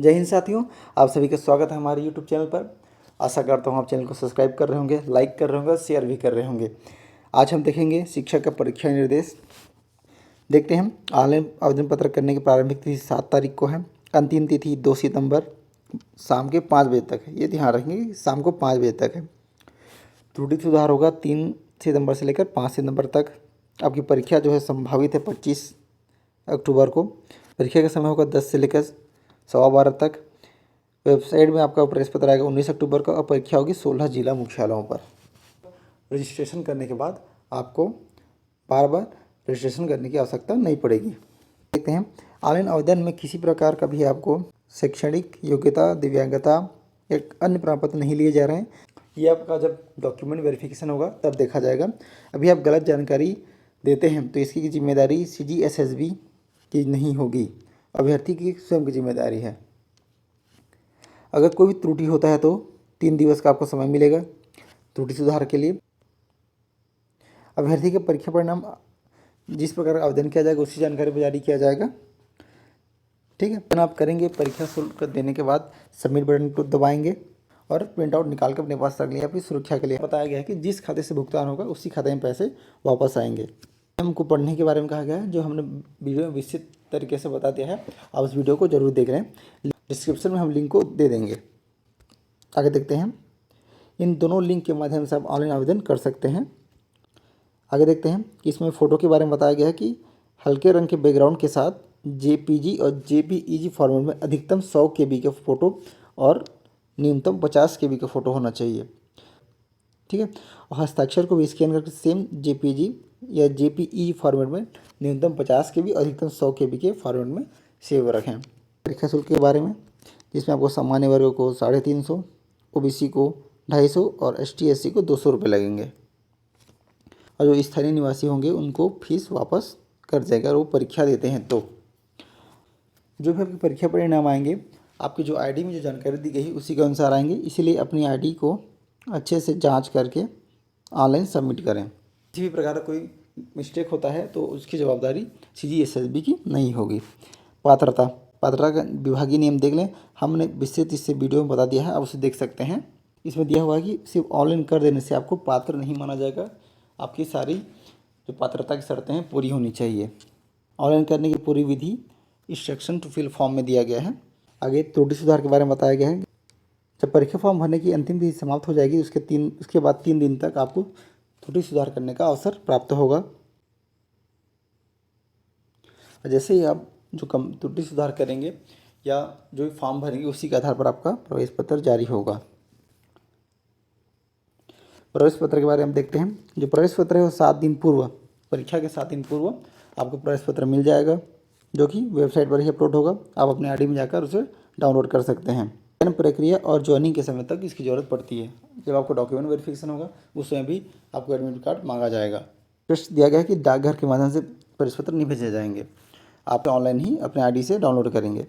जय हिंद साथियों, आप सभी का स्वागत है हमारे यूट्यूब चैनल पर। आशा करता हूँ आप चैनल को सब्सक्राइब कर रहे होंगे, लाइक कर रहे होंगे, शेयर भी कर रहे होंगे। आज हम देखेंगे शिक्षक का परीक्षा निर्देश। देखते हैं। ऑनलाइन आवेदन पत्र करने की प्रारंभिक तिथि 7 तारीख को है। अंतिम तिथि 2 सितंबर शाम के 5 बजे तक है। ये ध्यान रखेंगे कि शाम को 5 बजे तक है। त्रुटि सुधार होगा 3 सितंबर से लेकर 5 सितंबर तक। आपकी परीक्षा जो है संभावित है 25 अक्टूबर को। परीक्षा का समय होगा 10 से लेकर 12:15 तक। वेबसाइट में आपका प्रवेश पत्र आएगा 19 अक्टूबर का और परीक्षा होगी 16 जिला मुख्यालयों पर। रजिस्ट्रेशन करने के बाद आपको बार बार रजिस्ट्रेशन करने की आवश्यकता नहीं पड़ेगी। देखते हैं। ऑनलाइन आवेदन में किसी प्रकार का भी आपको शैक्षणिक योग्यता, दिव्यांगता या अन्य प्रमाण पत्र नहीं लिए जा रहे हैं। ये आपका जब डॉक्यूमेंट वेरिफिकेशन होगा तब देखा जाएगा। अभी आप गलत जानकारी देते हैं तो इसकी जिम्मेदारी CGSSB की नहीं होगी, अभ्यर्थी की स्वयं की जिम्मेदारी है। अगर कोई भी त्रुटि होता है तो 3 दिवस का आपको समय मिलेगा त्रुटि सुधार के लिए। अभ्यर्थी के परीक्षा परिणाम जिस प्रकार आवेदन किया जाएगा उसी जानकारी पर जारी किया जाएगा। ठीक है। आप करेंगे, परीक्षा शुल्क देने के बाद सबमिट बटन को दबाएंगे और प्रिंट आउट निकाल कर अपने पास रख लिया। अपनी सुरक्षा के लिए बताया गया है कि जिस खाते से भुगतान होगा उसी खाते में पैसे वापस आएंगे। हमको पढ़ने के बारे में कहा गया है, जो हमने वीडियो में विस्तृत तरीके से बता दिया है। आप उस वीडियो को जरूर देख रहे हैं। डिस्क्रिप्शन में हम लिंक को दे देंगे। आगे देखते हैं। इन दोनों लिंक के माध्यम से आप ऑनलाइन आवेदन कर सकते हैं। आगे देखते हैं कि इसमें फ़ोटो के बारे में बताया गया है कि हल्के रंग के बैकग्राउंड के साथ JPG और JPEG फॉर्मेट में अधिकतम 100 KB का फ़ोटो और न्यूनतम 50 KB का फ़ोटो होना चाहिए। ठीक है। और हस्ताक्षर को भी स्कैन करके सेम JPG या JPEG फॉर्मेट में न्यूनतम 50 KB, अधिकतम 100 KB के फॉर्मेट में सेव रखें। परीक्षा शुल्क के बारे में, जिसमें आपको सामान्य वर्ग को 350, OBC को 250 और ST SC को 200 रुपये लगेंगे। और जो स्थानीय निवासी होंगे उनको फीस वापस कर जाएगा और वो परीक्षा देते हैं तो। जो भी आपके परीक्षा परिणाम आएंगे, आपकी जो ID में जो जानकारी दी गई है उसी के अनुसार आएंगे। इसीलिए अपनी ID को अच्छे से जांच करके ऑनलाइन सबमिट करें। किसी भी प्रकार का कोई मिस्टेक होता है तो उसकी जवाबदारी CGSSB की नहीं होगी। पात्रता का विभागीय नियम देख लें। हमने विस्तृत इससे वीडियो में बता दिया है, आप उसे देख सकते हैं। इसमें दिया हुआ है कि सिर्फ ऑनलाइन कर देने से आपको पात्र नहीं माना जाएगा। आपकी सारी जो पात्रता की शर्तें हैं पूरी होनी चाहिए। ऑनलाइन करने की पूरी विधि इंस्ट्रक्शन टू फिल फॉर्म में दिया गया है। आगे त्रुटि सुधार के बारे में बताया गया है। जब परीक्षा फॉर्म भरने की अंतिम तिथि समाप्त हो जाएगी उसके बाद 3 दिन तक आपको त्रुटि सुधार करने का अवसर प्राप्त होगा। जैसे ही आप जो त्रुटि सुधार करेंगे या जो भी फॉर्म भरेंगे उसी के आधार पर आपका प्रवेश पत्र जारी होगा। प्रवेश पत्र के बारे में देखते हैं। जो प्रवेश पत्र है वो 7 दिन पूर्व, परीक्षा के 7 दिन पूर्व आपको प्रवेश पत्र मिल जाएगा, जो कि वेबसाइट पर ही अपलोड होगा। आप अपने ID में जाकर उसे डाउनलोड कर सकते हैं। चयन प्रक्रिया और ज्वाइनिंग के समय तक इसकी ज़रूरत पड़ती है। जब आपको डॉक्यूमेंट वेरिफिकेशन होगा उस समय भी आपको एडमिट कार्ड मांगा जाएगा। टेस्ट दिया गया है कि डाकघर के माध्यम से प्रवेश पत्र नहीं भेजे जाएंगे, आप ऑनलाइन ही अपने ID से डाउनलोड करेंगे।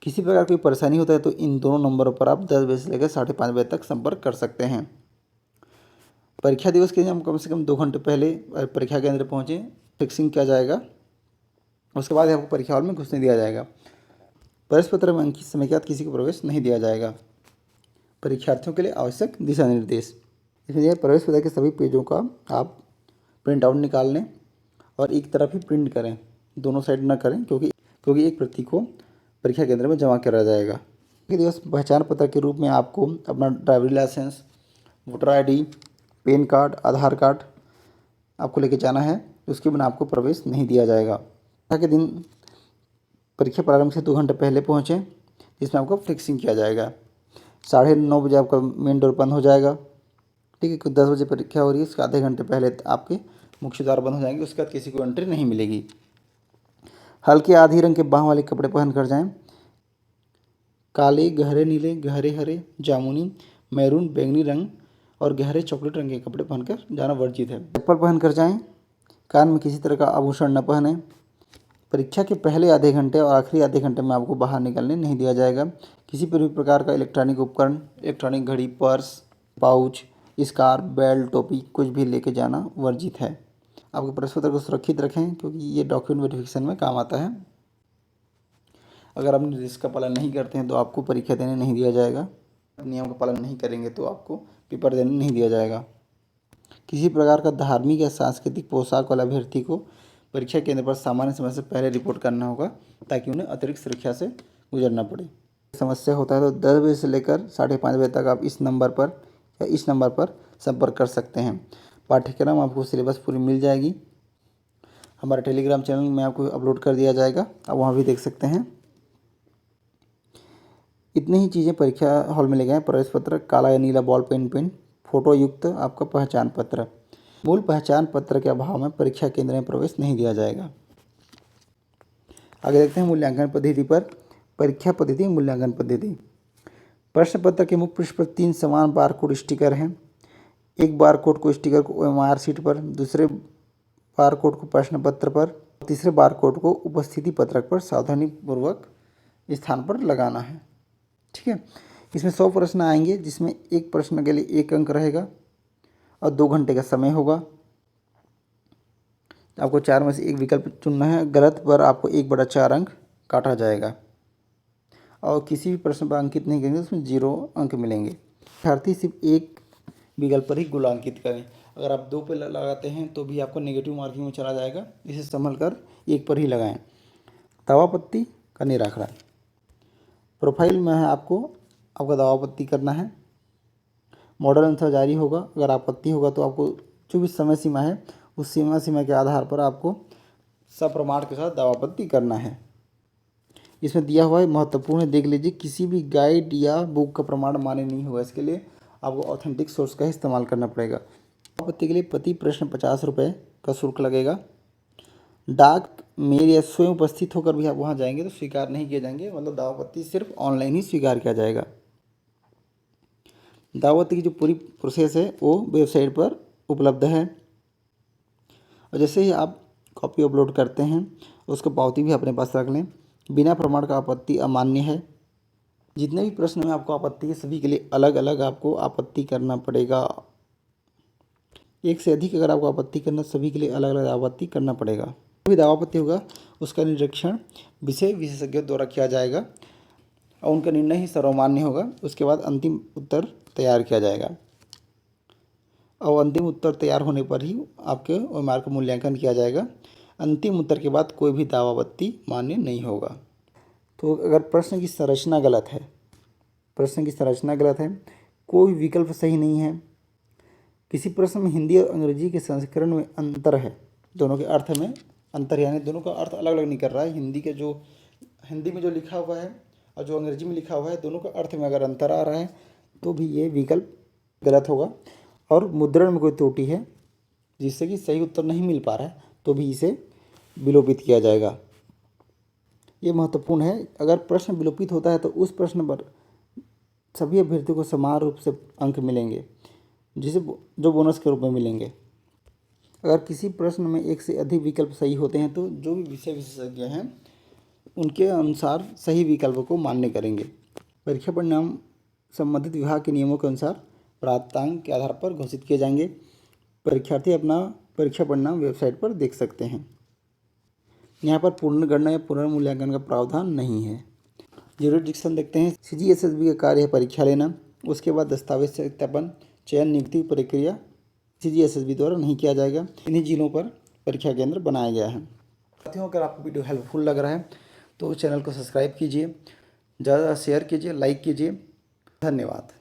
किसी प्रकार कोई परेशानी होता है तो इन दोनों नंबरों पर आप 10 बजे से लेकर 5:30 बजे तक संपर्क कर सकते हैं। परीक्षा दिवस के दिन हम कम से कम 2 घंटे पहले परीक्षा केंद्र पहुँचें, फिक्सिंग किया जाएगा। उसके बाद आपको परीक्षा हॉल में घुसने दिया जाएगा। प्रवेश पत्र में अंकित समय के बाद किसी को प्रवेश नहीं दिया जाएगा। परीक्षार्थियों के लिए आवश्यक दिशा निर्देश। इसलिए प्रवेश पत्र के सभी पेजों का आप प्रिंट आउट निकाल लें और एक तरफ ही प्रिंट करें, दोनों साइड ना करें, क्योंकि एक प्रति को परीक्षा केंद्र में जमा करा जाएगा। परीक्षा दिवस पहचान पत्र के रूप में आपको अपना driving license, voter ID, PAN card, Aadhaar card आपको लेके जाना है। उसके बिना आपको प्रवेश नहीं दिया जाएगा। परीक्षा के दिन परीक्षा प्रारंभ से 2 घंटे पहले पहुँचें, जिसमें आपको फिक्सिंग किया जाएगा। 9:30 बजे आपका मेन डोर बंद हो जाएगा। ठीक है। 10 बजे परीक्षा हो रही है, उसके आधे घंटे पहले आपके मुख्य द्वार बंद हो जाएंगे। उसके बाद किसी को एंट्री नहीं मिलेगी। हल्के आधी रंग के बाह वाले कपड़े पहन कर जाएं। काले, गहरे नीले, गहरे हरे, जामुनी, मैरून, बैंगनी रंग और गहरे चॉकलेट रंग के कपड़े पहनकर जाना वर्जित है। चप्पल पहन कर जाएं। कान में किसी तरह का आभूषण न पहने। परीक्षा के पहले आधे घंटे और आखिरी आधे घंटे में आपको बाहर निकलने नहीं दिया जाएगा। किसी भी प्रकार का इलेक्ट्रॉनिक उपकरण, इलेक्ट्रॉनिक घड़ी, पर्स, पाउच, स्कार्फ, बेल्ट, टोपी कुछ भी लेके जाना वर्जित है। आपके प्रवेश पत्र को सुरक्षित रखें, क्योंकि ये डॉक्यूमेंट वेरिफिकेशन में काम आता है। अगर आप निर्देश का पालन नहीं करते हैं तो आपको परीक्षा देने नहीं दिया जाएगा। नियम का पालन नहीं करेंगे तो आपको पेपर देने नहीं दिया जाएगा। किसी प्रकार का धार्मिक या सांस्कृतिक पोशाक वाला अभ्यर्थी को परीक्षा केंद्र पर सामान्य समय से पहले रिपोर्ट करना होगा ताकि उन्हें अतिरिक्त सुरक्षा से गुजरना पड़े। समस्या होता है तो 10 बजे से लेकर 5:30 बजे तक आप इस नंबर पर या इस नंबर पर संपर्क कर सकते हैं। पाठ्यक्रम आपको सिलेबस पूरी मिल जाएगी। हमारे टेलीग्राम चैनल में आपको अपलोड कर दिया जाएगा, आप वहाँ भी देख सकते हैं। इतनी ही चीज़ें परीक्षा हॉल में ले गए। प्रवेश पत्र, काला या नीला बॉल पेन, फोटो युक्त आपका पहचान पत्र। मूल पहचान पत्र के अभाव में परीक्षा केंद्र में प्रवेश नहीं दिया जाएगा। आगे देखते हैं मूल्यांकन पद्धति पर। परीक्षा पद्धति, मूल्यांकन पद्धति। प्रश्न पत्र के मुख्य पृष्ठ पर 3 समान बारकोड स्टिकर हैं। एक बारकोड को स्टिकर को OMR शीट पर, दूसरे बारकोड को प्रश्न पत्र पर, तीसरे बारकोड को उपस्थिति पत्रक पर सावधानीपूर्वक स्थान पर लगाना है। ठीक है। इसमें 100 प्रश्न आएंगे, जिसमें एक प्रश्न के लिए 1 अंक रहेगा और 2 घंटे का समय होगा। आपको 4 में से एक विकल्प चुनना है। गलत पर आपको 1/4 अंक काटा जाएगा और किसी भी प्रश्न पर अंकित नहीं करेंगे उसमें 0 अंक मिलेंगे। अभ्यर्थी सिर्फ एक विकल्प पर ही गुणांकित करें। अगर आप 2 पे लगाते हैं तो भी आपको नेगेटिव मार्किंग में चला जाएगा। इसे संभल कर 1 पर ही लगाएं। दावापत्ती का निराकरण। प्रोफाइल में है आपको आपका दावापत्ती करना है। मॉडल अनुसार जारी होगा। अगर आपत्ति होगा तो आपको जो भी समय सीमा है उस सीमा के आधार पर आपको सप्रमाण के साथ दावापत्ती करना है। इसमें दिया हुआ है, महत्वपूर्ण है, देख लीजिए। किसी भी गाइड या बुक का प्रमाण मान्य नहीं होगा। इसके लिए आपको ऑथेंटिक सोर्स का इस्तेमाल करना पड़ेगा। दावापत्ती के लिए प्रति प्रश्न 50 रुपये का शुल्क लगेगा। डाक मेल या स्वयं उपस्थित होकर भी आप वहाँ जाएंगे तो स्वीकार नहीं किए जाएंगे। मतलब दावापत्ती सिर्फ ऑनलाइन ही स्वीकार किया जाएगा। दावापत्ती की जो पूरी प्रोसेस है वो वेबसाइट पर उपलब्ध है और जैसे ही आप कॉपी अपलोड करते हैं उसको पावती भी अपने पास रख लें। बिना प्रमाण का आपत्ति अमान्य है। जितने भी प्रश्न में आपको आपत्ति है सभी के लिए अलग अलग आपको आपत्ति करना पड़ेगा। एक से अधिक अगर आपको आपत्ति करना सभी के लिए अलग अलग आपत्ति करना पड़ेगा। जो भी दावापत्ति होगा उसका निरीक्षण विषय विशेषज्ञों द्वारा किया जाएगा और उनका निर्णय ही सर्वमान्य होगा। उसके बाद अंतिम उत्तर तैयार किया जाएगा और अंतिम उत्तर तैयार होने पर ही आपके OMR का मूल्यांकन किया जाएगा। अंतिम उत्तर के बाद कोई भी दावापत्ती मान्य नहीं होगा। तो अगर प्रश्न की संरचना गलत है, कोई विकल्प सही नहीं है, किसी प्रश्न में हिंदी और अंग्रेजी के संस्करण में अंतर है, दोनों के अर्थ में अंतर यानी दोनों का अर्थ अलग अलग नहीं कर रहा है। हिंदी में जो लिखा हुआ है और जो अंग्रेजी में लिखा हुआ है दोनों का अर्थ में अगर अंतर आ रहा है तो भी ये विकल्प गलत होगा। और मुद्रण में कोई त्रुटि है जिससे कि सही उत्तर नहीं मिल पा रहा है तो भी इसे विलोपित किया जाएगा। ये महत्वपूर्ण है। अगर प्रश्न विलोपित होता है तो उस प्रश्न पर सभी अभ्यर्थियों को समान रूप से अंक मिलेंगे, जिसे जो बोनस के रूप में मिलेंगे। अगर किसी प्रश्न में एक से अधिक विकल्प सही होते हैं तो जो भी विषय विशेषज्ञ हैं उनके अनुसार सही विकल्प को मान्य करेंगे। परीक्षा परिणाम संबंधित विभाग के नियमों के अनुसार प्राप्तांक के आधार पर घोषित किए जाएंगे। परीक्षार्थी अपना परीक्षा परिणाम वेबसाइट पर देख सकते हैं। यहाँ पर पुनर्गणना या पुनर्मूल्यांकन का प्रावधान नहीं है। ज्यूरिडिक्शन देखते हैं। CGSSB का कार्य है परीक्षा लेना, उसके बाद दस्तावेज सत्यापन, चयन, नियुक्ति प्रक्रिया CGSSB द्वारा नहीं किया जाएगा। इन्हीं जिलों पर परीक्षा केंद्र बनाया गया है। साथियों, अगर आपको वीडियो हेल्पफुल लग रहा है तो चैनल को सब्सक्राइब कीजिए, ज़्यादा शेयर कीजिए, लाइक कीजिए। धन्यवाद।